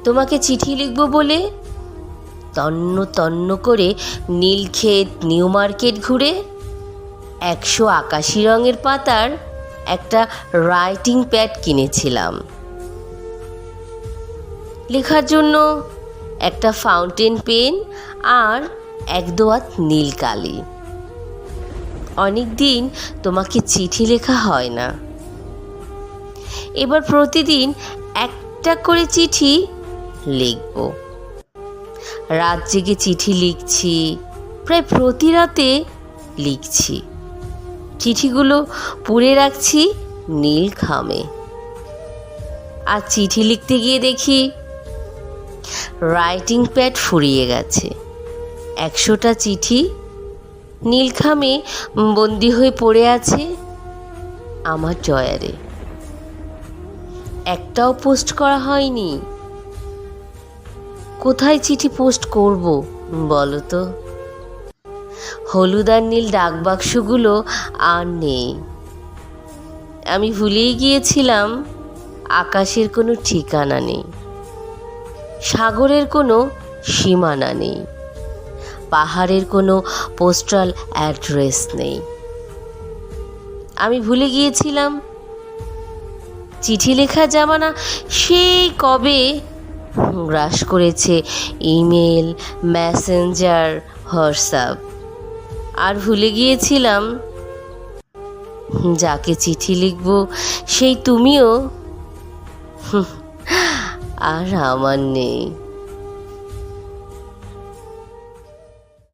তোমাকে চিঠি লিখব বলে তন্ন তন্ন করে নীলক্ষেত নিউ মার্কেট ঘুরে 181 রঙের পাতার একটা রাইটিং প্যাড কিনেছিলাম। লেখার জন্য একটা ফাউন্টেন পেন আর এক দোয়াত নীল কালি। অনেক দিন তোমাকে চিঠি লেখা হয় না। এবার প্রতিদিন একটা করে চিঠি লিখব। রাত জেগে চিঠি লিখছি, প্রায় প্রতি রাতে লিখছি। চিঠিগুলো পুড়ে রাখছি নীল খামে। আর চিঠি লিখতে গিয়ে দেখি রাইটিং প্যাড ফুরিয়ে গেছে। 100টা চিঠি নীলখামে বন্দি হয়ে পড়ে আছে আমার ড্রয়ারে। একটাও পোস্ট করা হয়নি। কোথায় চিঠি পোস্ট করব বলো তো? হলুদ আর নীল ডাকবাক্সগুলো আর নেই। আমি ভুলেই গিয়েছিলাম আকাশের কোনো ঠিকানা নেই, সাগরের কোনো সীমানা নেই, পাহাড়ের কোনো পোস্টাল অ্যাড্রেস নেই। আমি ভুলে গিয়েছিলাম চিঠি লেখা জামানা সেই কবে গ্রাস করেছে ইমেল, মেসেঞ্জার, হোয়াটসঅ্যাপ। আর ভুলে গিয়েছিলাম যাকে চিঠি লিখব সেই তুমিও আর আমার নেই।